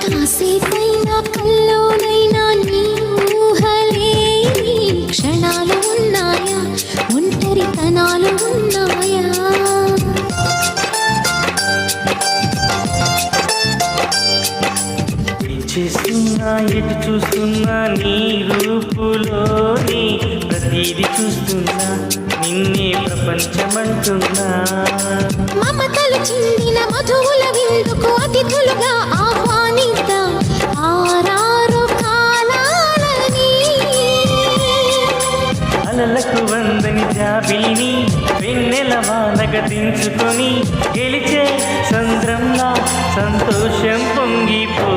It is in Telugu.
కాసేపైనా కల్లోనైనా నీ ఊహలే క్షణాలు ఉన్నాయా, ఒంటరితనాలు ఉన్నాయా? చేస్తున్నా ఎటు చూస్తున్నా నీ రూపులోని ప్రతిది చూస్తున్నా నిన్నే ప్రపంచమంటున్నా. మమతలు చిందిన మధువుల విందుకు అతిథులుగా ఆహ్వానిద్దాం ఆరారు కాలాలని. అలలకు వందని జాబిలిని వెన్నెల వానగ దించుకొని గెలిచే సంద్రంలా సంతోషం పొంగిపో.